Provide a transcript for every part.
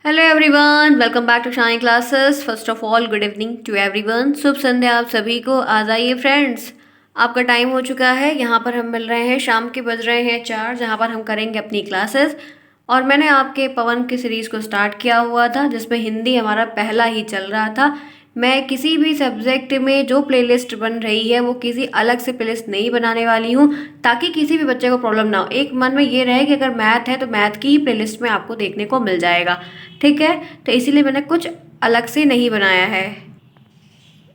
Hello everyone, welcome back to Shine Classes. First of all good evening to everyone. शुभ संध्या आप सभी को। आ जाइए फ्रेंड्स, आपका टाइम हो चुका है। यहाँ पर हम मिल रहे हैं, शाम के बज रहे हैं 4, जहाँ पर हम करेंगे अपनी क्लासेस। और मैंने आपके पवन की सीरीज़ को स्टार्ट किया हुआ था, जिसमें हिंदी हमारा पहला ही चल रहा था। मैं किसी भी सब्जेक्ट में जो प्लेलिस्ट बन रही है वो किसी अलग से प्लेलिस्ट नहीं बनाने वाली हूँ, ताकि किसी भी बच्चे को प्रॉब्लम ना हो। एक मन में ये रहे कि अगर मैथ है तो मैथ की ही प्लेलिस्ट में आपको देखने को मिल जाएगा। ठीक है, तो इसीलिए मैंने कुछ अलग से नहीं बनाया है।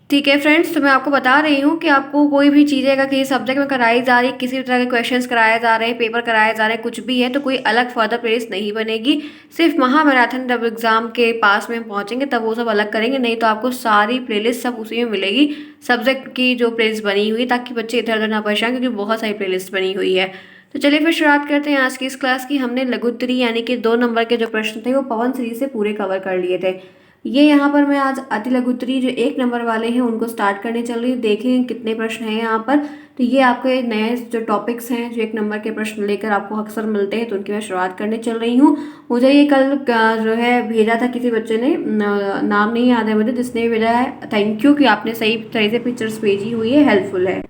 ठीक है फ्रेंड्स, तो मैं आपको बता रही हूँ कि आपको कोई भी चीज़ें अगर किसी सब्जेक्ट में कराई जा रही है, किसी भी तरह के क्वेश्चंस कराए जा रहे हैं, पेपर कराए जा रहे हैं, कुछ भी है, तो कोई अलग फर्दर प्लेलिस्ट नहीं बनेगी। सिर्फ महामैराथन जब एग्जाम के पास में हम पहुँचेंगे तब वो सब अलग करेंगे, नहीं तो आपको सारी प्लेलिस्ट सब उसी में मिलेगी, सब्जेक्ट की जो प्लेलिस्ट बनी हुई, ताकि बच्चे इधर उधर ना परेशान, क्योंकि बहुत सारी प्लेलिस्ट बनी हुई है। तो चलिए फिर शुरुआत करते हैं आज की इस क्लास की। हमने लघुत्तरी यानी कि 2 नंबर के जो प्रश्न थे वो पवन सीरीज से पूरे कवर कर लिए थे। ये यहाँ पर मैं आज अति लघुत्तरी जो 1 नंबर वाले हैं उनको स्टार्ट करने चल रही हूँ। देखें कितने प्रश्न हैं यहाँ पर। तो ये आपके नए जो टॉपिक्स हैं, जो 1 नंबर के प्रश्न लेकर आपको अक्सर मिलते हैं, तो उनकी मैं शुरुआत करने चल रही हूँ। मुझे ये कल जो है भेजा था किसी बच्चे ने, नाम नहीं याद है मुझे, जिसने भी भेजा है। थैंक यू कि आपने सही तरह से पिक्चर्स भेजी हुई है, हेल्पफुल है।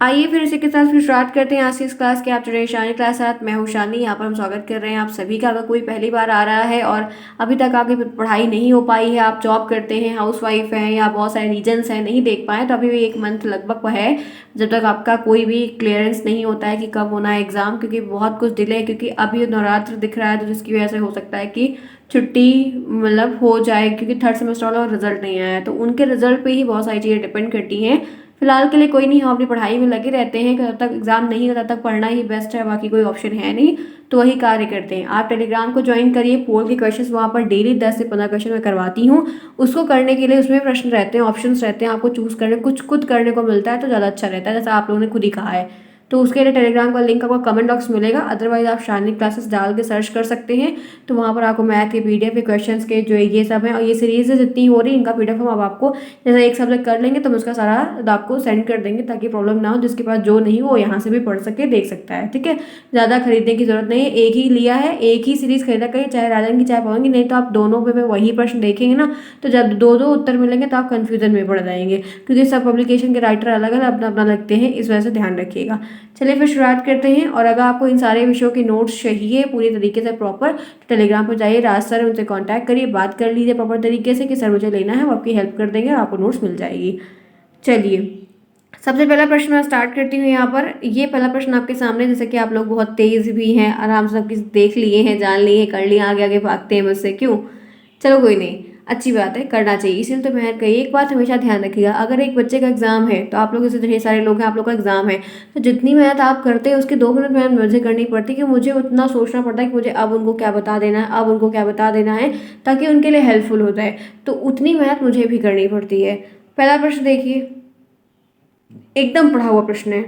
आइए फिर इसी के साथ फिर शुरुआत करते हैं आज की इस क्लास के। आप जुड़े शानी क्लास साथ, मैं हूँ शानी। यहाँ पर हम स्वागत कर रहे हैं आप सभी का। अगर कोई पहली बार आ रहा है और अभी तक आपकी पढ़ाई नहीं हो पाई है, आप जॉब करते हैं, हाउसवाइफ हैं, या बहुत सारे रीजन्स हैं, नहीं देख पाए, तो अभी भी 1 मंथ लगभग है जब तक आपका कोई भी क्लियरेंस नहीं होता है कि कब होना है एग्ज़ाम, क्योंकि बहुत कुछ डिले है। क्योंकि अभी नवरात्र दिख रहा है, तो जिसकी वजह से हो सकता है कि छुट्टी मतलब हो जाए, क्योंकि 3rd सेमेस्टर वाला रिजल्ट नहीं आया है, तो उनके रिजल्ट पे ही बहुत सारी चीज़ें डिपेंड करती हैं। फिलहाल के लिए कोई नहीं, हम अपनी पढ़ाई में लगे रहते हैं कि जब तक एग्जाम नहीं होता तब तक पढ़ना ही बेस्ट है, बाकी कोई ऑप्शन है नहीं, तो वही कार्य करते हैं। आप टेलीग्राम को ज्वाइन करिए, पोल के क्वेश्चंस वहाँ पर डेली 10 से 15 क्वेश्चन मैं करवाती हूँ। उसको करने के लिए उसमें प्रश्न रहते हैं, ऑप्शंस रहते हैं, आपको चूज करने, कुछ खुद करने को मिलता है तो ज़्यादा अच्छा रहता है, जैसा आप लोगों ने खुद ही कहा है। तो उसके लिए टेलीग्राम का लिंक आपको कमेंट बॉक्स में मिलेगा, अदरवाइज आप शानी क्लासेस डाल के सर्च कर सकते हैं। तो वहाँ पर आपको मैथ के पीडीएफ के क्वेश्चंस के जो ये सब है, और ये सीरीज जितनी हो रही है इनका पीडीएफ हम अब आपको, जैसे एक सब्जेक्ट कर लेंगे तो हम उसका सारा आपको सेंड कर देंगे, ताकि प्रॉब्लम ना हो। जिसके पास जो नहीं वो यहाँ से भी पढ़ सके, देख सकता है। ठीक है, ज़्यादा खरीदने की जरूरत नहीं है, एक ही लिया है, एक ही सीरीज खरीदा करिए, चाहे राजन की चाहे पवन की। नहीं तो आप दोनों पे वही प्रश्न देखेंगे ना, तो जब दो दो उत्तर मिलेंगे तो आप कंफ्यूजन में पड़ जाएंगे, क्योंकि सब पब्लिकेशन के राइटर अलग अलग अपना अपना लगते हैं, इस वजह से ध्यान रखिएगा। चलिए फिर शुरुआत करते हैं। और अगर आपको इन सारे विषयों के नोट्स चाहिए पूरी तरीके से प्रॉपर, तो टेलीग्राम पर जाइए, राज सर, उनसे कांटेक्ट करिए, बात कर लीजिए प्रॉपर तरीके से कि सर मुझे लेना है, वो आपकी हेल्प कर देंगे और आपको नोट्स मिल जाएगी। चलिए, सबसे पहला प्रश्न मैं स्टार्ट करती हूँ यहाँ पर। ये पहला प्रश्न आपके सामने, जैसे कि आप लोग बहुत तेज भी हैं, आराम से सबकी देख लिए हैं, जान लिए हैं, कर लिए, आगे आगे भागते हैं मुझसे, क्यों? चलो कोई नहीं, अच्छी बात है, करना चाहिए, इसीलिए तो मेहनत करिए। एक बात हमेशा ध्यान रखिएगा, अगर एक बच्चे का एग्जाम है, तो आप लोग जैसे ढेर सारे लोग हैं, आप लोग का एग्जाम है, तो जितनी मेहनत आप करते हैं उसके 2 मिनट मेहनत मुझे करनी पड़ती है, कि मुझे उतना सोचना पड़ता है कि मुझे अब उनको क्या बता देना है, अब उनको क्या बता देना है, ताकि उनके लिए हेल्पफुल होता है। तो उतनी मेहनत मुझे भी करनी पड़ती है। पहला प्रश्न देखिए, एकदम पढ़ा हुआ प्रश्न है।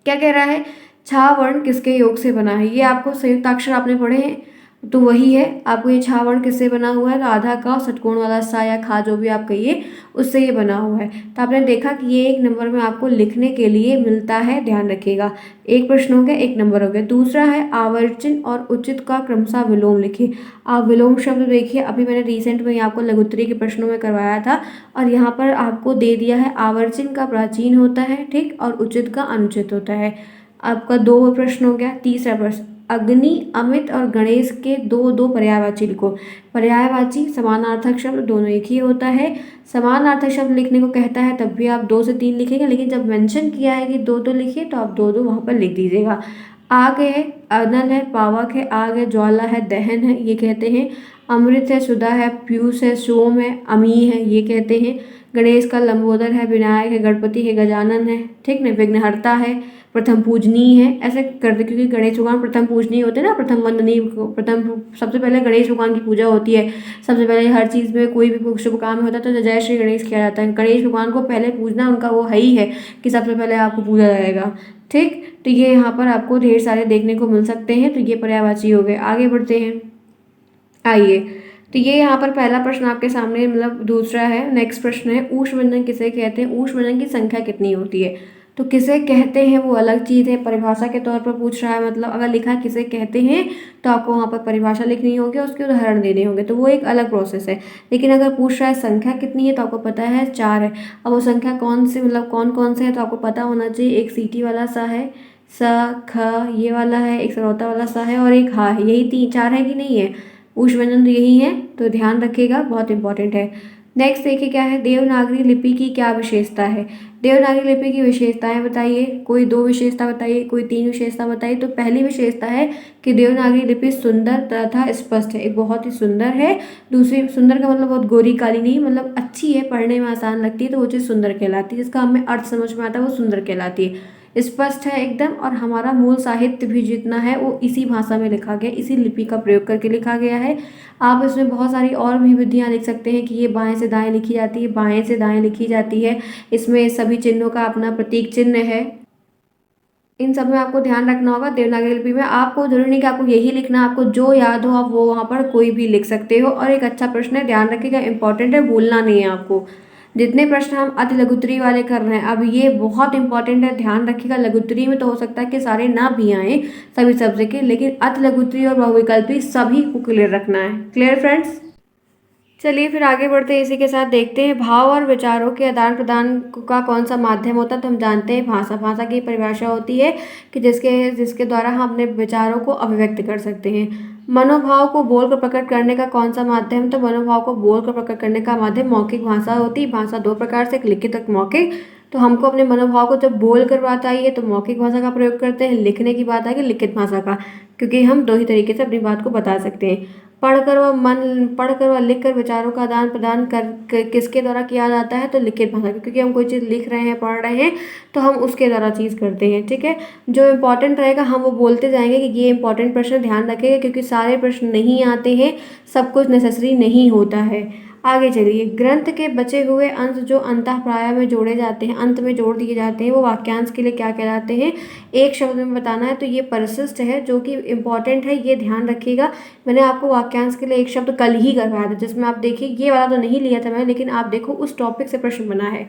क्या कह रहा है? छा वर्ण किसके योग से बना है? ये आपको संयुक्ताक्षर आपने पढ़े हैं, तो वही है। आपको ये छा वर्ण किससे बना हुआ है? तो आधा का षटकोण वाला सा या खा, जो भी आप कहिए, उससे ये बना हुआ है। तो आपने देखा कि ये 1 नंबर में आपको लिखने के लिए मिलता है, ध्यान रखिएगा। एक प्रश्न हो गया, 1 नंबर हो गया। दूसरा है आवर्जन और उचित का क्रमशः विलोम लिखिए। आप विलोम शब्द देखिए, अभी मैंने रिसेंट में आपको लघुत्तरी के प्रश्नों में करवाया था, और यहाँ पर आपको दे दिया है आवर्जन का प्राचीन होता है, ठीक, और उचित का अनुचित होता है। आपका 2 प्रश्न हो गया। तीसरा प्रश्न, अग्नि, अमित और गणेश के दो दो पर्यायवाची लिखो। पर्यायवाची समानार्थक शब्द दोनों एक ही होता है। समानार्थक शब्द लिखने को कहता है तब भी आप 2 से 3 लिखेंगे, लेकिन जब मेंशन किया है कि 2 2 लिखिए, तो आप 2 2 वहाँ पर लिख दीजिएगा। आग है, अनल है, पावक है, आग है, ज्वाला है, दहन है, ये कहते हैं। अमृत है, सुधा है, पीयूष है, सोम है, अमी है, ये कहते हैं। गणेश का लंबोदर है, विनायक है, गणपति है, गजानन है, ठीक ना, विघ्नहर्ता है, प्रथम पूजनीय है, ऐसे करते, क्योंकि गणेश भगवान प्रथम पूजनीय होते हैं ना, प्रथम वंदनीय, प्रथम सबसे पहले गणेश भगवान की पूजा होती है। सबसे पहले हर चीज़ में, कोई भी शुभ काम होता है तो जय श्री गणेश किया जाता है। गणेश भगवान को पहले पूजना उनका वो है ही है, कि सबसे पहले आपको पूजा जाएगा। ठीक, तो ये यहाँ पर आपको ढेर सारे देखने को मिल सकते हैं। तो ये पर्यायवाची हो गए। आगे बढ़ते हैं, आइए। तो ये यहाँ पर पहला प्रश्न आपके सामने, मतलब दूसरा है। नेक्स्ट प्रश्न है, ऊष्मव्यंजन किसे कहते हैं? ऊष्मव्यंजन की संख्या कितनी होती है? तो किसे कहते हैं वो अलग चीज़ है, परिभाषा के तौर पर पूछ रहा है, मतलब अगर लिखा है किसे कहते हैं तो आपको वहाँ पर परिभाषा लिखनी होगी और उसके उदाहरण देने होंगे, तो वो एक अलग प्रोसेस है। लेकिन अगर पूछ रहा है संख्या कितनी है तो आपको पता है 4 है। अब वो संख्या कौन सी, मतलब कौन कौन से है तो आपको पता होना चाहिए। एक सीटी वाला सा है, स, ख, ये वाला है, एक सरौता वाला सा है और एक हा है, यही 4 है कि नहीं है? ऊष्म व्यंजन तो यही है, तो ध्यान रखिएगा, बहुत इंपॉर्टेंट है। नेक्स्ट देखिए क्या है, देवनागरी लिपि की क्या विशेषता है। देवनागरी लिपि की विशेषताएं बताइए, कोई 2 विशेषता बताइए, कोई 3 विशेषता बताइए। तो पहली विशेषता है कि देवनागरी लिपि सुंदर तथा स्पष्ट है, एक बहुत ही सुंदर है। दूसरी, सुंदर का मतलब बहुत गोरी काली नहीं, मतलब अच्छी है, पढ़ने में आसान लगती है, तो वो चीज़ सुंदर कहलाती है, जिसका हमें अर्थ समझ में आता है वो सुंदर कहलाती है। स्पष्ट है एकदम, और हमारा मूल साहित्य भी जितना है वो इसी भाषा में लिखा गया, इसी लिपि का प्रयोग करके लिखा गया है। आप इसमें बहुत सारी और भी विधियाँ लिख सकते हैं कि ये बाएं से दाएं लिखी जाती है, बाएं से दाएं लिखी जाती है। इसमें सभी चिन्हों का अपना प्रतीक चिन्ह है। इन सब में आपको ध्यान रखना होगा। देवनागरी लिपि में आपको जरूरी नहीं कि आपको यही लिखना, आपको जो याद हो आप वो वहाँ पर कोई भी लिख सकते हो। और एक अच्छा प्रश्न है, ध्यान रखिएगा, इंपॉर्टेंट है, भूलना नहीं है आपको। जितने प्रश्न हम अति लघुत्तरी वाले कर रहे हैं, अब ये बहुत इंपॉर्टेंट है, ध्यान रखिएगा। लघुत्तरी में तो हो सकता है कि सारे ना भी आए सभी सब्जेक्ट के, लेकिन अति लघुत्तरी और बहुविकल्पी सभी को क्लियर रखना है। Clear friends? चलिए फिर आगे बढ़ते हैं, इसी के साथ देखते हैं भाव और विचारों के आदान प्रदान का कौन सा माध्यम होता है। तो हम जानते हैं भाषा। भाषा की परिभाषा होती है कि जिसके जिसके द्वारा हम अपने विचारों को अभिव्यक्त कर सकते हैं। मनोभाव को बोलकर प्रकट करने का कौन सा माध्यम? तो मनोभाव को बोलकर प्रकट करने का माध्यम मौखिक भाषा होती है। भाषा 2 प्रकार से, एक लिखित एक मौखिक। तो हमको अपने मनोभाव को जब बोल कर बात आई है तो मौखिक भाषा का प्रयोग करते हैं, लिखने की बात आएगी लिखित भाषा का, क्योंकि हम 2 ही तरीके से अपनी बात को बता सकते हैं। पढ़कर व लिखकर विचारों का आदान प्रदान किसके द्वारा किया जाता है? तो लिखित भाषा, क्योंकि हम कोई चीज़ लिख रहे हैं, पढ़ रहे हैं, तो हम उसके द्वारा चीज़ करते हैं। ठीक है, जो इंपॉर्टेंट रहेगा हम वो बोलते जाएंगे कि ये इंपॉर्टेंट प्रश्न, ध्यान रखिएगा, क्योंकि सारे प्रश्न नहीं आते हैं, सब कुछ नेसेसरी नहीं होता है। आगे चलिए, ग्रंथ के बचे हुए अंश जो अंतःप्राय में जोड़े जाते हैं, अंत में जोड़ दिए जाते हैं, वो वाक्यांश के लिए क्या कहलाते हैं? एक शब्द में बताना है तो ये परिशिष्ट है, जो कि इंपॉर्टेंट है, ये ध्यान रखिएगा। मैंने आपको वाक्यांश के लिए एक शब्द कल ही करवाया था, जिसमें आप देखिए, ये वाला तो नहीं लिया था मैंने, लेकिन आप देखो उस टॉपिक से प्रश्न बना है।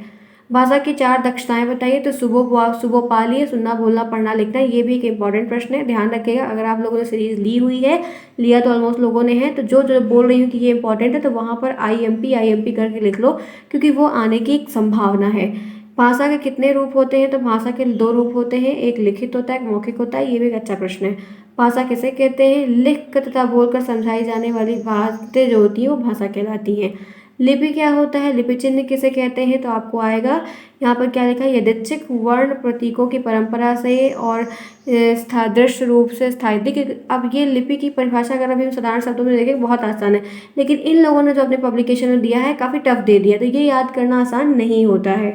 भाषा की 4 दक्षताएं बताइए। तो सुबह पा लिए, सुनना, बोलना, पढ़ना, लिखना, ये भी एक इंपॉर्टेंट प्रश्न है, ध्यान रखिएगा। अगर आप लोगों ने सीरीज ली हुई है, लिया तो ऑलमोस्ट लोगों ने है, तो जो जो बोल रही हूँ कि ये इंपॉर्टेंट है तो वहाँ पर IMP करके लिख लो, क्योंकि वो आने की एक संभावना है। भाषा के कितने रूप होते हैं? तो भाषा के 2 रूप होते हैं, एक लिखित होता है, एक मौखिक होता है। ये भी एक अच्छा प्रश्न है। भाषा किसे कहते हैं? लिख कर तथा बोलकर समझाई जाने वाली बातें जो होती हैं वो भाषा कहलाती हैं। लिपि क्या होता है? लिपि चिन्ह किसे कहते हैं? तो आपको आएगा यहाँ पर क्या लिखा है, यदृच्छिक वर्ण प्रतीकों की परंपरा से और दृश्य रूप से स्थायित्व। अब ये लिपि की परिभाषा अगर अभी हम साधारण शब्दों में देखें बहुत आसान है, लेकिन इन लोगों ने जो अपने पब्लिकेशन में दिया है काफ़ी टफ दे दिया, तो ये याद करना आसान नहीं होता है।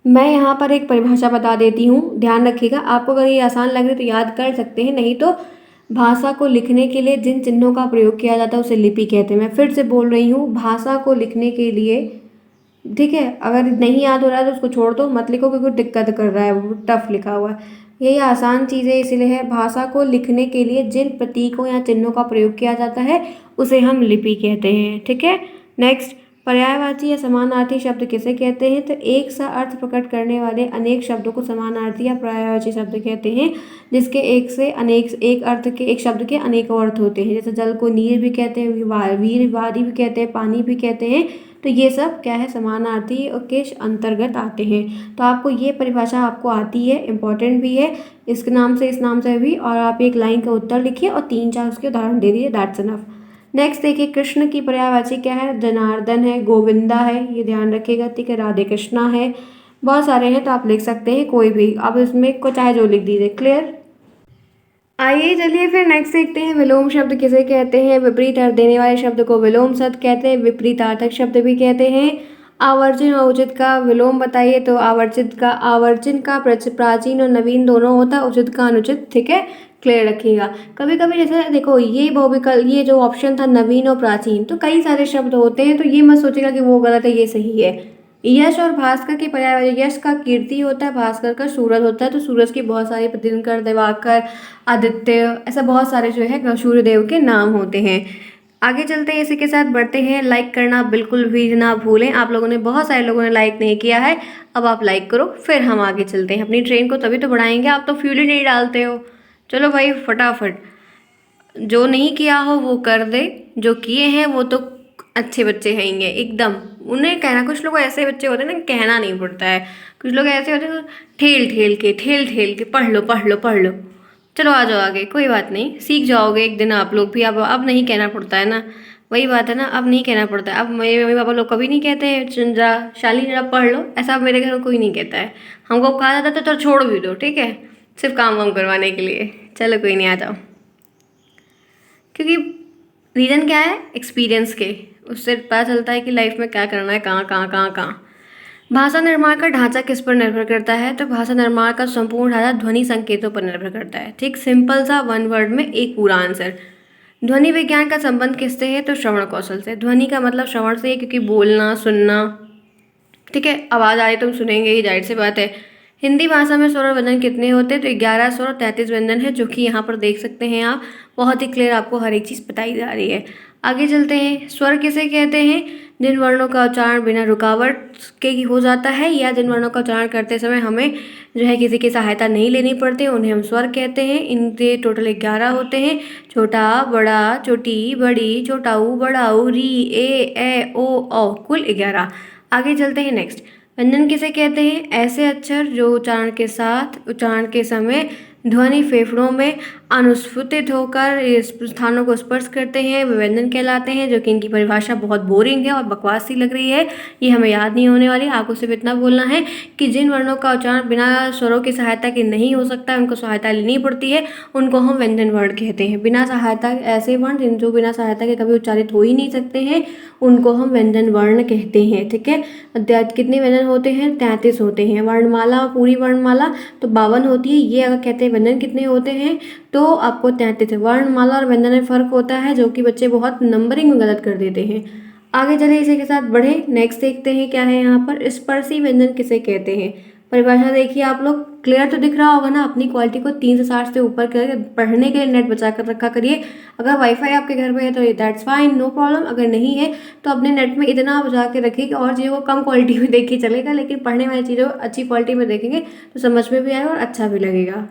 मैं यहाँ पर एक परिभाषा बता देती हूँ, ध्यान रखिएगा। आपको अगर ये आसान लग रही है तो याद कर सकते हैं, नहीं तो भाषा को लिखने के लिए जिन चिन्हों का प्रयोग किया जाता है उसे लिपि कहते हैं। मैं फिर से बोल रही हूँ, भाषा को लिखने के लिए, ठीक है, अगर नहीं याद हो रहा है तो उसको छोड़ दो, मत लिखो, क्योंकि दिक्कत कर रहा है, वो टफ लिखा हुआ है। यही आसान चीज़ें इसलिए है, भाषा को लिखने के लिए जिन प्रतीकों या चिन्हों का प्रयोग किया जाता है उसे हम लिपि कहते हैं। ठीक है, नेक्स्ट, पर्यायवाची या समानार्थी शब्द किसे कहते हैं? तो एक सा अर्थ प्रकट करने वाले अनेक शब्दों को समानार्थी या पर्यायवाची शब्द कहते हैं, जिसके एक से अनेक, एक अर्थ के, एक शब्द के अनेकों अर्थ होते हैं। जैसे जल को नीर भी कहते हैं, वीर वादी भी कहते हैं, पानी भी कहते हैं। तो ये सब क्या है? समानार्थी के अंतर्गत आते हैं। तो आपको ये परिभाषा आपको आती है, इंपॉर्टेंट भी है, इस नाम से, इस नाम से भी। और आप एक लाइन का उत्तर लिखिए और 3-4 उसके उदाहरण दे दीजिए, दैट्स इनफ। नेक्स्ट देखिए, कृष्ण की पर्यायवाची क्या है? जनार्दन है, गोविंदा है, ये ध्यान रखिएगा। ठीक है, राधे कृष्णा है, बहुत सारे हैं, तो आप लिख सकते हैं कोई भी, आप इसमें को चाहे जो लिख दीजिए। क्लियर? आइए चलिए फिर नेक्स्ट देखते हैं, विलोम शब्द किसे कहते हैं? विपरीत अर्थ देने वाले शब्द को विलोम शब्द कहते हैं, विपरीतार्थक शब्द भी कहते हैं। आवर्जन और उचित का विलोम बताइए। तो आवर्जन का प्राचीन और नवीन दोनों होता है, उचित का अनुचित। ठीक है, क्लियर रखिएगा। कभी कभी जैसे देखो, ये बहुविकल्प, ये जो ऑप्शन था नवीन और प्राचीन, तो कई सारे शब्द होते हैं, तो ये मत सोचेगा कि वो गलत है, ये सही है। यश और भास्कर की पर्यायवाची, यश का कीर्ति होता है, भास्कर का सूरज होता है। तो सूरज की बहुत सारी, दिनकर, दिवाकर, आदित्य, ऐसा बहुत सारे जो है सूर्यदेव के नाम होते हैं। आगे चलते हैं, इसी के साथ बढ़ते हैं। लाइक करना बिल्कुल भी ना भूलें। आप लोगों ने, बहुत सारे लोगों ने लाइक नहीं किया है, अब आप लाइक करो, फिर हम आगे चलते हैं। अपनी ट्रेन को तभी तो बढ़ाएंगे, आप तो फ्यूल ही नहीं डालते हो। चलो भाई फटाफट, जो नहीं किया हो वो कर दे, जो किए हैं वो तो अच्छे बच्चे हैं ही एकदम। उन्हें कहना, कुछ लोग ऐसे बच्चे होते हैं ना, कहना नहीं पड़ता है। कुछ लोग ऐसे होते हैं, ठेल ठेल के पढ़ लो पढ़ लो पढ़ लो। चलो आ जाओ आगे, कोई बात नहीं, सीख जाओगे एक दिन आप लोग भी। अब नहीं कहना पड़ता है ना, वही बात है ना, अब नहीं कहना पड़ता है। अब मेरे मम्मी पापा लोग कभी नहीं कहते हैं जरा शाली जरा पढ़ लो, ऐसा अब मेरे घर में कोई नहीं कहता है। हमको कहा जाता है तो छोड़ भी दो, ठीक है, सिर्फ काम वाम करवाने के लिए। चलो कोई नहीं, आ जाओ। क्योंकि रीज़न क्या है, एक्सपीरियंस के, उससे पता चलता है कि लाइफ में क्या करना है, कहाँ कहाँ कहाँ कहाँ। भाषा निर्माण का ढांचा किस पर निर्भर करता है? तो भाषा निर्माण का संपूर्ण ढांचा ध्वनि संकेतों पर निर्भर करता है। ठीक, सिंपल सा, वन वर्ड में एक पूरा आंसर। ध्वनि विज्ञान का संबंध किससे है? तो श्रवण कौशल से। ध्वनि का मतलब श्रवण से है, क्योंकि बोलना सुनना, ठीक है, आवाज़ आ रही तो हम सुनेंगे ही, जाहिर सी बात है। हिंदी भाषा में स्वर और व्यंजन कितने होते हैं? तो 11 स्वर और 33 व्यंजन है, जो कि यहाँ पर देख सकते हैं आप। बहुत ही क्लियर आपको हर एक चीज़ बताई जा रही है। आगे चलते हैं। स्वर किसे कहते हैं? जिन वर्णों का उच्चारण बिना रुकावट के ही हो जाता है, या जिन वर्णों का उच्चारण करते समय हमें जो है किसी की सहायता नहीं लेनी पड़ती, उन्हें हम स्वर कहते हैं। इनके टोटल 11 होते हैं। छोटा, बड़ा, छोटी, बड़ी, छोटाऊ, बड़ाऊ, री, ए ओ औ, कुल 11। आगे चलते हैं नेक्स्ट। व्यंजन किसे कहते हैं? ऐसे अक्षर जो उच्चारण के समय ध्वनि फेफड़ों में अनुस्फुटित होकर इस स्थानों को स्पर्श करते हैं, वे व्यंजन कहलाते हैं। जो कि इनकी परिभाषा बहुत बोरिंग है और बकवास सी लग रही है, ये हमें याद नहीं होने वाली। आपको सिर्फ इतना बोलना है कि जिन वर्णों का उच्चारण बिना स्वरों की सहायता के नहीं हो सकता, उनको सहायता लेनी पड़ती है, उनको हम व्यंजन वर्ण कहते हैं। बिना सहायता, ऐसे वर्ण जो बिना सहायता के कभी उच्चारित हो ही नहीं सकते हैं, उनको हम व्यंजन वर्ण कहते हैं। ठीक है, कितने व्यंजन होते हैं? 33 होते हैं। वर्णमाला, पूरी वर्णमाला तो 52 होती है। ये अगर कहते हैं व्यंजन कितने होते हैं, तो आपको 33 है। वर्णमाला और व्यंजन में फर्क होता है, जो कि बच्चे बहुत नंबरिंग में गलत कर देते हैं। आगे चले, इसी के साथ बढ़े। नेक्स्ट देखते हैं क्या है यहाँ पर। स्पर्शी व्यंजन किसे कहते हैं? परिभाषा देखिए आप लोग, क्लियर तो दिख रहा होगा ना। अपनी क्वालिटी को 3 से 7 से ऊपर करके पढ़ने के लिए नेट बचा कर रखा करिए। अगर वाईफाई आपके घर पे है तो दैट्स फाइन, नो प्रॉब्लम। अगर नहीं है तो अपने नेट में इतना बचा के रखिए कि और चीज़ों को कम क्वालिटी में देखिए चलेगा, लेकिन पढ़ने वाली चीज़ों को अच्छी क्वालिटी में देखेंगे तो समझ में भी आएगा और अच्छा भी लगेगा।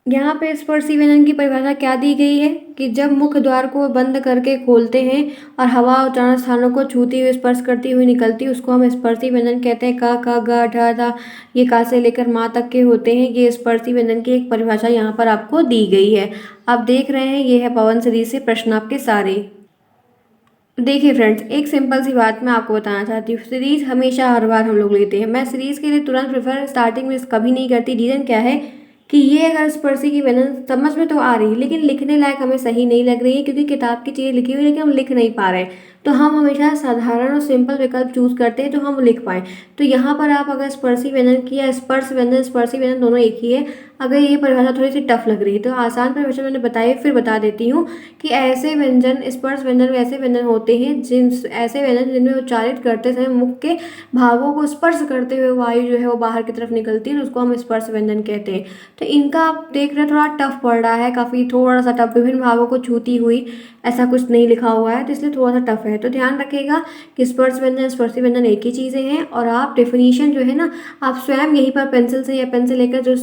यहाँ पे स्पर्शी व्यंजन की परिभाषा क्या दी गई है कि जब मुख्य द्वार को बंद करके खोलते हैं और हवा उच्चारण स्थानों को छूती हुई स्पर्श करती हुई निकलती है, उसको हम स्पर्शी व्यंजन कहते हैं। का, ग, ढ, ध, ये का से लेकर माँ तक के होते हैं। ये स्पर्शी व्यंजन की एक परिभाषा यहाँ पर आपको दी गई है। आप देख रहे हैं, ये है पवन सीरीज से प्रश्न आपके सारे। देखिए फ्रेंड्स, एक सिंपल सी बात मैं आपको बताना चाहती हूँ। सीरीज हमेशा हर बार हम लोग लेते हैं। मैं सीरीज के लिए तुरंत प्रेफर स्टार्टिंग में कभी नहीं करती। रीज़न क्या है कि ये अगर स्पर्शी की व्यंजन समझ में तो आ रही है, लेकिन लिखने लायक हमें सही नहीं लग रही है, क्योंकि किताब की चीज़ें लिखी हुई है लेकिन हम लिख नहीं पा रहे हैं। तो हम हमेशा साधारण और सिंपल विकल्प चूज करते हैं जो हम लिख पाएँ। तो यहाँ पर आप अगर स्पर्शी व्यंजन की या स्पर्श व्यंजन, स्पर्शी व्यंजन दोनों एक ही है, अगर ये परिभाषा थोड़ी सी टफ लग रही है तो आसान परिभाषा मैंने बताई, फिर बता देती हूँ कि ऐसे व्यंजन, स्पर्श व्यंजन ऐसे व्यंजन होते हैं ऐसे व्यंजन जिनमें उच्चारित करते समय मुख के भागों को स्पर्श करते हुए वायु जो है वो बाहर की तरफ निकलती है, उसको हम स्पर्श व्यंजन कहते हैं। तो इनका आप देख रहे हैं थोड़ा टफ पड़ रहा है, काफ़ी थोड़ा सा टफ, विभिन्न भागों को छूती हुई, ऐसा कुछ नहीं लिखा हुआ है तो इसलिए थोड़ा सा टफ है। तो ध्यान रखिएगा कि स्पर्श व्यंजन, स्पर्शी व्यंजन एक ही चीज़ें हैं। और आप डेफिनेशन जो है ना, आप स्वयं यहीं पर पेंसिल से या पेन से लेकर जो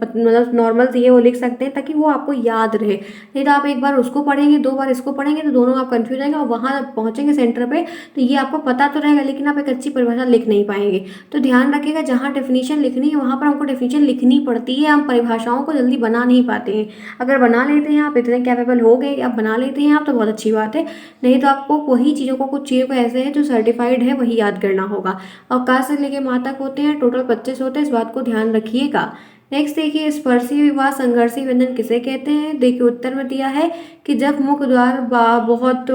मतलब नॉर्मल सी है वो लिख सकते हैं, ताकि वो आपको याद रहे। नहीं तो आप एक बार उसको पढ़ेंगे, 2 बार इसको पढ़ेंगे तो दोनों आप कंफ्यूज आएंगे, और वहाँ पहुँचेंगे सेंटर पे तो ये आपको पता तो रहेगा लेकिन आप एक अच्छी परिभाषा लिख नहीं पाएंगे। तो ध्यान रखिएगा, जहाँ डेफिनेशन लिखनी है वहाँ पर हमको डेफिनेशन लिखनी पड़ती है। हम परिभाषाओं को जल्दी बना नहीं पाते हैं। अगर बना लेते हैं, आप इतने कैपेबल हो गए आप बना लेते हैं आप, तो बहुत अच्छी बात है। नहीं तो आपको वही चीज़ों को, कुछ चीज़ों को ऐसे है जो सर्टिफाइड है वही याद करना होगा। और का से लेके माँ तक होते हैं, टोटल 25 होते हैं, इस बात को ध्यान रखिएगा। नेक्स्ट देखिए, स्पर्शी व संघर्षी व्यंजन किसे कहते हैं? देखिए उत्तर में दिया है कि जब मुख द्वार बहुत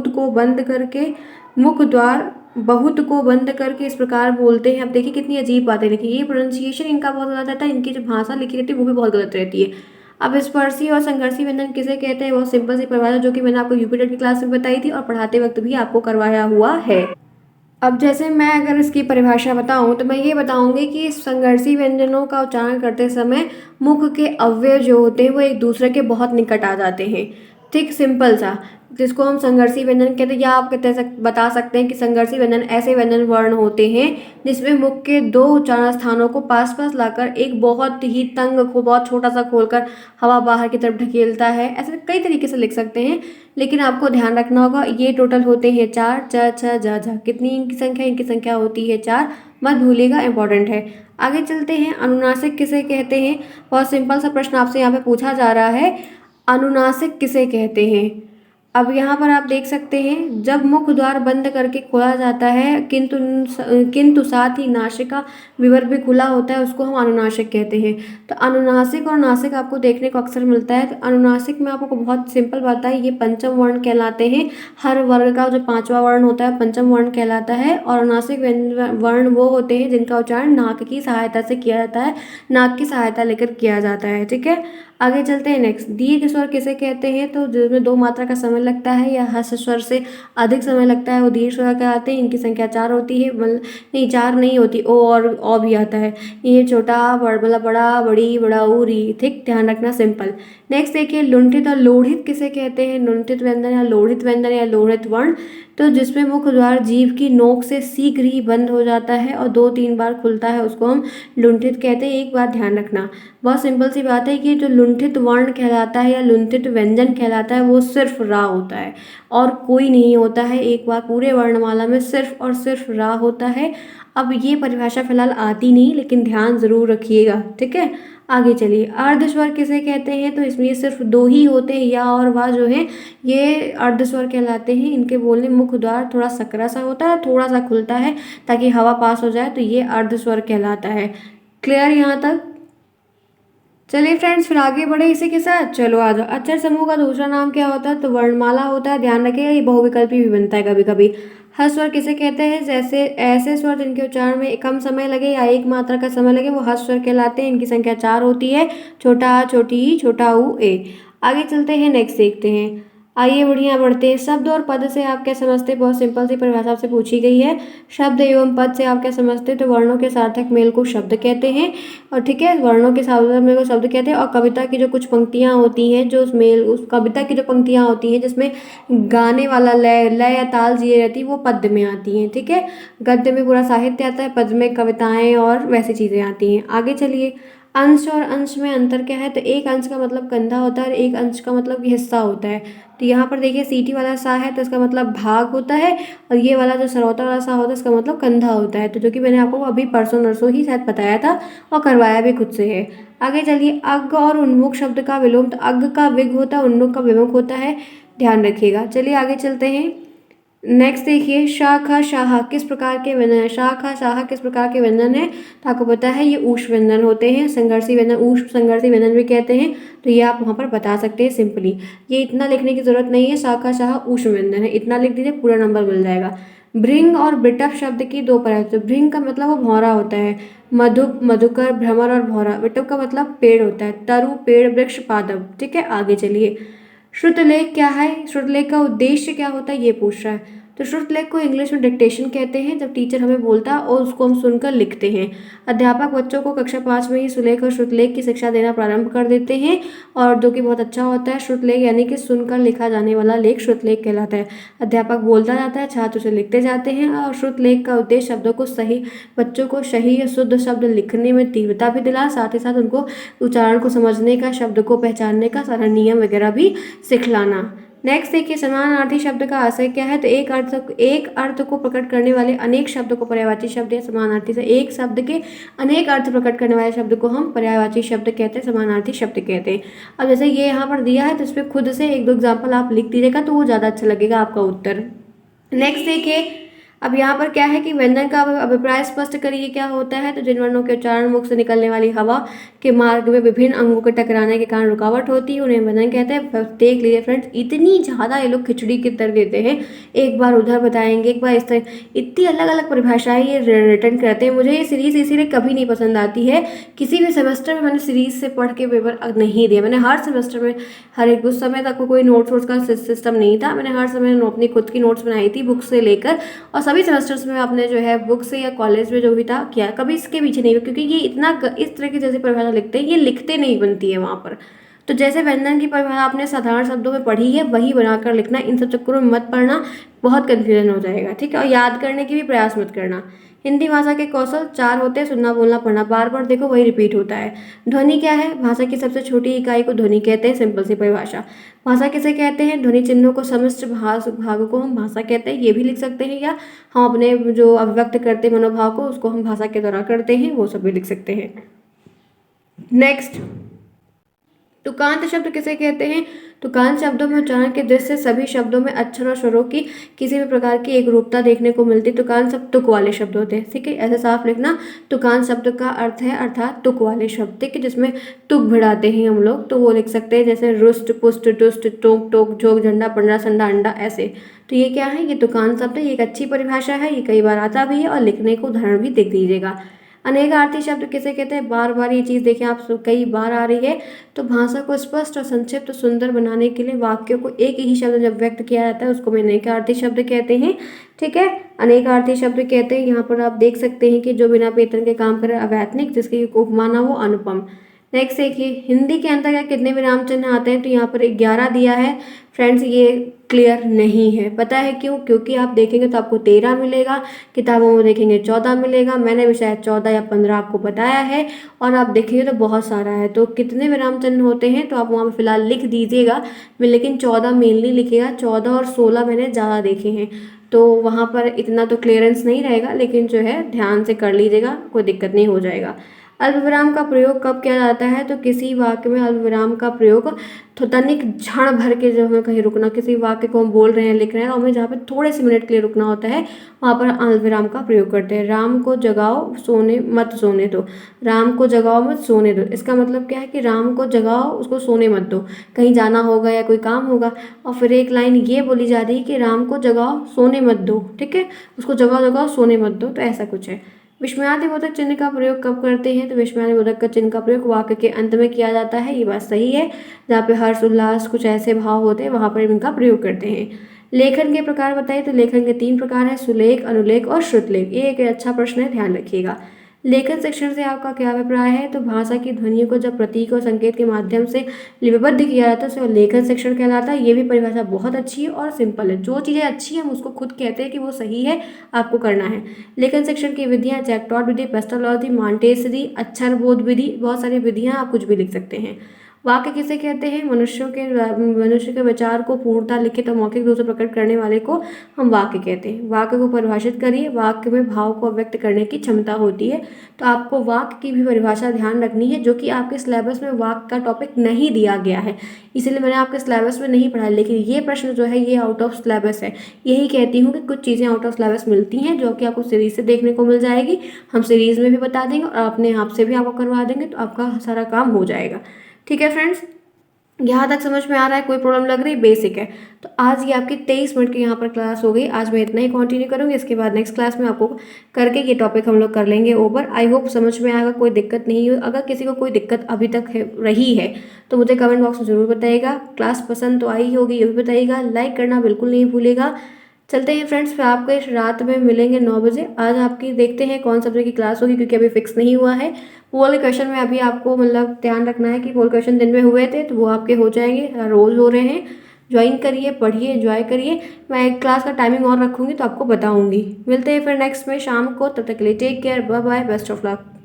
को बंद करके इस प्रकार बोलते हैं। अब देखिए कितनी अजीब बातें लिखी, ये प्रोनाउंसिएशन इनका बहुत गलत रहता है, इनकी जो भाषा लिखी रहती है वो भी बहुत गलत रहती है। अब स्पर्शी और संघर्षी व्यंजन किसे कहते हैं? बहुत सिंपल सी परिभाषा जो कि मैंने आपको यूपी टेट की क्लास में बताई थी और पढ़ाते वक्त भी आपको करवाया हुआ है। अब जैसे मैं अगर इसकी परिभाषा बताऊं तो मैं ये बताऊंगी कि संघर्षी व्यंजनों का उच्चारण करते समय मुख के अवयव जो होते हैं वो एक दूसरे के बहुत निकट आ जाते हैं। ठीक सिंपल सा, जिसको हम संघर्षी व्यंजन कहते हैं, या आप बता सकते हैं कि संघर्षी व्यंजन ऐसे व्यंजन वर्ण होते हैं जिसमें मुख के दो उच्चारण स्थानों को पास पास लाकर एक बहुत ही तंग को बहुत छोटा सा खोलकर हवा बाहर की तरफ ढकेलता है। ऐसे कई तरीके से लिख सकते हैं, लेकिन आपको ध्यान रखना होगा ये टोटल होते हैं 4, च छ ज झ। कितनी इनकी संख्या? इनकी संख्या होती है 4, मत भूलिएगा, इंपॉर्टेंट है। आगे चलते हैं, अनुनासिक किसे कहते हैं? बहुत सिंपल सा प्रश्न आपसे यहाँ पे पूछा जा रहा है, अनुनासिक किसे कहते हैं? अब यहाँ पर आप देख सकते हैं, जब मुख द्वार बंद करके खोला जाता है किंतु साथ ही नासिका विवर भी खुला होता है, उसको हम अनुनासिक कहते हैं। तो अनुनासिक और नासिक आपको देखने को अक्सर मिलता है। तो अनुनासिक में आपको बहुत सिंपल बात है, ये पंचम वर्ण कहलाते हैं। हर वर्ग का जो पांचवा वर्ण होता है पंचम वर्ण कहलाता है। और अनुनासिक वर्ण वो होते हैं जिनका उच्चारण नाक की सहायता से किया जाता है, नाक की सहायता लेकर किया जाता है। ठीक है, आगे चलते हैं नेक्स्ट। दीर्घ स्वर किसे कहते हैं? तो जिसमें 2 मात्रा का समय लगता है या हर्ष स्वर से अधिक समय लगता है वो दीर्घ स्वर कहलाते हैं। इनकी संख्या 4 होती है, नहीं 4 नहीं होती, ओ और ओ भी आता है। ये छोटा मतलब बड़ा, बड़ी, बड़ा, री। ठीक, ध्यान रखना, सिंपल। नेक्स्ट देखिए, लुंठित और लोढ़ित किसे कहते हैं? लुंठित व्यंजन या लोढ़ित व्यंजन या लोढ़ित वर्ण, तो जिसमें मुख द्वार जीभ की नोक से शीघ्र ही बंद हो जाता है और 2-3 बार खुलता है, उसको हम लुंठित कहते हैं। एक बात ध्यान रखना, बहुत सिंपल सी बात है कि जो लुंठित वर्ण कहलाता है या लुंठित व्यंजन कहलाता है वो सिर्फ रा होता है और कोई नहीं होता है। एक बार पूरे वर्णमाला में सिर्फ और सिर्फ रा होता है। अब ये परिभाषा फिलहाल आती नहीं, लेकिन ध्यान जरूर रखिएगा। ठीक है, आगे चलिए। अर्धस्वर किसे कहते हैं? तो इसमें ये सिर्फ 2 ही होते हैं, या और वाह जो है ये अर्धस्वर कहलाते हैं। इनके बोलने मुख द्वार थोड़ा सकरा सा होता है, थोड़ा सा खुलता है ताकि हवा पास हो जाए, तो ये अर्धस्वर कहलाता है। क्लियर यहाँ तक? चलिए फ्रेंड्स, फिर आगे बढ़े इसी के साथ। चलो आ जाओ। अक्षर समूह का दूसरा नाम क्या होता है? तो वर्णमाला होता है। ध्यान रखिएगा, ये बहुविकल्पी भी बनता है कभी कभी। हर स्वर किसे कहते हैं? जैसे ऐसे स्वर जिनके उच्चारण में कम समय लगे या एक मात्रा का समय लगे वो हर्ष स्वर कहलाते हैं। इनकी संख्या 4 होती है, छोटा आ, छोटी ई, छोटा ऊ, ए। आगे चलते हैं, नेक्स्ट देखते हैं। आइए बढ़िया बढ़ते हैं। शब्द और पद से आप क्या समझते हैं? बहुत सिंपल सी परिभाषा आपसे पूछी गई है। शब्द एवं पद से आप क्या समझते हैं? तो वर्णों के सार्थक मेल को शब्द कहते हैं। और ठीक है, वर्णों के सार्थक मेल को शब्द कहते हैं। और कविता की जो कुछ पंक्तियां होती हैं, जो उस कविता की जो पंक्तियां होती हैं जिसमें गाने वाला लय या ताल जिए रहती है, वो पद्य में आती हैं। ठीक है, गद्य में पूरा साहित्य आता है, पद्य में कविताएं और वैसी चीजें आती हैं। आगे चलिए। अंश और अंश में अंतर क्या है? तो एक अंश का मतलब कंधा होता है और एक अंश का मतलब हिस्सा होता है। तो यहाँ पर देखिए, सीटी वाला सा है तो इसका मतलब भाग होता है, और ये वाला जो सरौता वाला सा होता है इसका मतलब कंधा होता है। तो जो कि मैंने आपको अभी परसों नरसों ही शायद बताया था और करवाया भी खुद से है। आगे चलिए। अग और उन्मुख शब्द का विलोम, तो अग का विग होता है, उन्मुख का विमुख होता है, ध्यान रखिएगा। चलिए आगे चलते हैं। नेक्स्ट देखिए, शाखा शाह किस प्रकार के व्यंजन है? शाखा शाह किस प्रकार के व्यंजन है? तो आपको पता है ये ऊष्म व्यंजन होते हैं। संघर्षी व्यंजन, ऊष्म संघर्षी व्यंजन भी कहते हैं। तो ये आप वहाँ पर बता सकते हैं सिंपली। ये इतना लिखने की जरूरत नहीं है, शाखा शाह ऊष्म व्यंजन है, इतना लिख दीजिए, पूरा नंबर मिल जाएगा। भृंग और बिटप शब्द की 2 प्रकार। तो भृंग का मतलब वो भौरा होता है, मधु, मधुकर, भ्रमर और भौरा। बिटप का मतलब पेड़ होता है, तरु, पेड़, वृक्ष, पादप। ठीक है, आगे चलिए। श्रुतलेख क्या है? श्रुतलेख का उद्देश्य क्या होता है ये पूछ रहा है। तो श्रुतलेख को इंग्लिश में डिक्टेशन कहते हैं, जब टीचर हमें बोलता है और उसको हम सुनकर लिखते हैं। अध्यापक बच्चों को कक्षा 5 में ही सुलेख और श्रुतलेख की शिक्षा देना प्रारंभ कर देते हैं, और जो कि बहुत अच्छा होता है। श्रुतलेख यानी कि सुनकर लिखा जाने वाला लेख श्रुतलेख कहलाता है। अध्यापक बोलता जाता है, छात्र उसे लिखते जाते हैं। और श्रुतलेख का उद्देश्य शब्दों को सही, बच्चों को सही या शुद्ध शब्द लिखने में तीव्रता भी दिला, साथ ही साथ उनको उच्चारण को समझने का, शब्द को पहचानने का सारा नियम वगैरह भी सिखलाना। नेक्स्ट देखिए, समानार्थी शब्द का आशय क्या है? तो एक अर्थ को प्रकट करने वाले अनेक शब्द को पर्यायवाची शब्द या समानार्थी से, एक शब्द के अनेक अर्थ प्रकट करने वाले शब्द को हम पर्यायवाची शब्द कहते हैं, समानार्थी शब्द कहते हैं। अब जैसे ये यहाँ पर दिया है तो इस पर खुद से 1-2 एग्जाम्पल आप लिख दीजिएगा तो वो ज़्यादा अच्छा लगेगा आपका उत्तर। नेक्स्ट देखिए, अब यहाँ पर क्या है कि व्यंजन का अभिप्राय स्पष्ट करिए क्या होता है? तो जिन वर्णों के उच्चारण मुख से निकलने वाली हवा के मार्ग में विभिन्न अंगों के टकराने के कारण रुकावट होती है, उन्हें व्यंजन कहते हैं। देख लीजिए फ्रेंड्स, इतनी ज़्यादा ये लोग खिचड़ी की तरह देते हैं, एक बार उधर बताएंगे, एक बार इस तरह, इतनी अलग अलग परिभाषाएं ये रिटर्न करते हैं। मुझे ये सीरीज इसीलिए कभी नहीं पसंद आती है। किसी भी सेमेस्टर में मैंने सीरीज से पढ़ के पेपर नहीं दिया। मैंने हर सेमेस्टर में, हर एक, उस समय तक कोई नोट्स वोट्स का सिस्टम नहीं था। मैंने हर समय अपनी खुद की नोट्स बनाई थी बुक से लेकर, और सभी सेमेस्टर्स में आपने जो है बुक से या कॉलेज में जो भी था किया, कभी इसके पीछे नहीं हुआ, क्योंकि ये इतना इस तरह की जैसे परिभाषा लिखते हैं, ये लिखते नहीं बनती है वहाँ पर। तो जैसे व्यंजन की परिभाषा आपने साधारण शब्दों में पढ़ी है वही बनाकर लिखना, इन सब चक्करों में मत पढ़ना, बहुत कन्फ्यूजन हो जाएगा, ठीक है। और याद करने की भी प्रयास मत करना। हिंदी भाषा के कौशल 4 होते हैं: सुनना, बोलना, पढ़ना। बार बार देखो वही रिपीट होता है। ध्वनि क्या है? भाषा की सबसे छोटी इकाई को ध्वनि कहते हैं, सिंपल सी परिभाषा। भाषा किसे कहते हैं? ध्वनि चिन्हों को समस्त भाग को हम भाषा कहते हैं, ये भी लिख सकते हैं, या हम अपने जो अभिव्यक्त करते हैं मनोभाव को उसको हम भाषा के द्वारा करते हैं, वो सब भी लिख सकते हैं। नेक्स्ट, तुकांत शब्द किसे कहते हैं? तुकांत शब्दों में उच्चारण की दृष्टि से सभी शब्दों में अक्षर और स्वरों की किसी भी प्रकार की एक रूपता देखने को मिलती है। तुकांत शब्द तुक वाले शब्द होते हैं, ठीक है, ऐसे साफ लिखना। तुकांत शब्द का अर्थ है अर्थात तुक वाले शब्द, ठीक है, जिसमें तुक भिड़ाते हैं हम लोग, तो वो लिख सकते हैं, जैसे रुष्ट, पुष्ट, टुष्ट, टोक, टोक, झोंक, झंडा, पंडा, संडा, अंडा, ऐसे। तो ये क्या है? ये तुकांत शब्द है, ये एक अच्छी परिभाषा है, ये कई बार आता भी है और लिखने को उदाहरण भी देख लीजिएगा। अनेकार्थी शब्द किसे कहते हैं? बार बार ये चीज़ देखें आप, कई बार आ रही है। तो भाषा को स्पष्ट और संक्षिप्त सुंदर बनाने के लिए वाक्यों को एक ही शब्द जब व्यक्त किया जाता है उसको में अनेकार्थी शब्द कहते हैं, ठीक है। अनेकार्थी शब्द कहते हैं, यहाँ पर आप देख सकते हैं कि जो बिना वेतन के काम करे, अवैतनिक, जिसकी उपमा ना हो, अनुपम। नेक्स्ट देखिए, हिंदी के अंतर्गत कितने विराम चिन्ह आते हैं? तो यहाँ पर 11 दिया है फ्रेंड्स, ये क्लियर नहीं है। पता है क्यों? क्योंकि आप देखेंगे तो आपको 13 मिलेगा, किताबों में देखेंगे 14 मिलेगा, मैंने भी शायद 14 या 15 आपको बताया है, और आप देखेंगे तो बहुत सारा है। तो कितने विराम चिन्ह होते हैं तो आप वहाँ पर फिलहाल लिख दीजिएगा, लेकिन 14 मेनली लिखिएगा। 14 और 16 मैंने ज़्यादा देखे हैं, तो वहाँ पर इतना तो क्लियरेंस नहीं रहेगा, लेकिन जो है ध्यान से कर लीजिएगा, कोई दिक्कत नहीं हो जाएगा। अल्पविराम का प्रयोग कब किया जाता है? तो किसी वाक्य में अल्पविराम का प्रयोग तो तनिक क्षण भर के, जो हमें कहीं रुकना, किसी वाक्य को हम बोल रहे हैं, लिख रहे हैं, और हमें जहाँ पे थोड़े से मिनट के लिए रुकना होता है वहाँ पर अल्पविराम का प्रयोग करते हैं। राम को जगाओ, सोने मत सोने दो। राम को जगाओ मत सोने दो, इसका मतलब क्या है कि राम को जगाओ, उसको सोने मत दो, कहीं जाना होगा या कोई काम होगा। और फिर एक लाइन ये बोली जा रही है कि राम को जगाओ, सोने मत दो, ठीक है, उसको जगाओ जगाओ, सोने मत दो, तो ऐसा कुछ है। विस्मयादिबोधक चिन्ह का प्रयोग कब करते हैं? तो विस्मयादिबोधक का चिन्ह का प्रयोग वाक्य के अंत में किया जाता है, ये बात सही है। जहाँ पे हर्ष, उल्लास, कुछ ऐसे भाव होते हैं वहाँ पर इनका प्रयोग करते हैं। लेखन के प्रकार बताइए। तो लेखन के 3 प्रकार हैं: सुलेख, अनुलेख और श्रुतलेख। ये एक अच्छा प्रश्न है, ध्यान रखिएगा। लेखन शिक्षण से आपका क्या अभिप्राय है? तो भाषा की ध्वनियों को जब प्रतीक और संकेत के माध्यम से लिपिबद्ध किया जाता है उसे लेखन शिक्षण कहलाता है। ये भी परिभाषा बहुत अच्छी है और सिंपल है। जो चीज़ें अच्छी हैं हम उसको खुद कहते हैं कि वो सही है, आपको करना है। लेखन शिक्षण की विधियाँ: जैक्टॉट विधि, पेस्टोलॉजी, मॉन्टेसरी, अक्षरबोध विधि, बहुत सारी विधियाँ, आप कुछ भी लिख सकते हैं। वाक्य किसे कहते हैं? मनुष्य के विचार को पूर्णता लिखित और मौखिक रूप से प्रकट करने वाले को हम वाक्य कहते हैं। वाक्य को परिभाषित करिए। वाक्य में भाव को व्यक्त करने की क्षमता होती है, तो आपको वाक्य की भी परिभाषा ध्यान रखनी है, जो कि आपके सिलेबस में वाक्य का टॉपिक नहीं दिया गया है, इसीलिए मैंने आपके सिलेबस में नहीं पढ़ा। लेकिन ये प्रश्न जो है ये आउट ऑफ सिलेबस है। यही कहती हूँ कि कुछ चीज़ें आउट ऑफ सिलेबस मिलती हैं जो कि आपको सीरीज से देखने को मिल जाएगी। हम सीरीज में भी बता देंगे और अपने आप से भी आपको करवा देंगे, तो आपका सारा काम हो जाएगा। ठीक है फ्रेंड्स, यहाँ तक समझ में आ रहा है? कोई प्रॉब्लम लग रही? बेसिक है। तो आज ये आपकी 23 मिनट की यहाँ पर क्लास हो गई। आज मैं इतना ही कंटिन्यू करूँगी, इसके बाद नेक्स्ट क्लास में आपको करके ये टॉपिक हम लोग कर लेंगे ओवर। आई होप समझ में आएगा, कोई दिक्कत नहीं हो। अगर किसी को कोई दिक्कत अभी तक रही है तो मुझे कमेंट बॉक्स में ज़रूर बताइएगा। क्लास पसंद तो आई होगी, ये भी बताइएगा। लाइक करना बिल्कुल नहीं भूलिएगा। चलते हैं फ्रेंड्स, फिर आपको इस रात में मिलेंगे 9 बजे। आज आपकी देखते हैं कौन सब्जेक्ट की क्लास होगी, क्योंकि अभी फिक्स नहीं हुआ है। पोल क्वेश्चन में अभी आपको मतलब ध्यान रखना है कि पोल क्वेश्चन दिन में हुए थे तो वो आपके हो जाएंगे, रोज़ हो रहे हैं। ज्वाइन करिए, पढ़िए, एंजॉय करिए। मैं क्लास का टाइमिंग और रखूँगी तो आपको बताऊँगी। मिलते हैं फिर नेक्स्ट में शाम को, तब तक के लिए take care, bye bye, best of luck.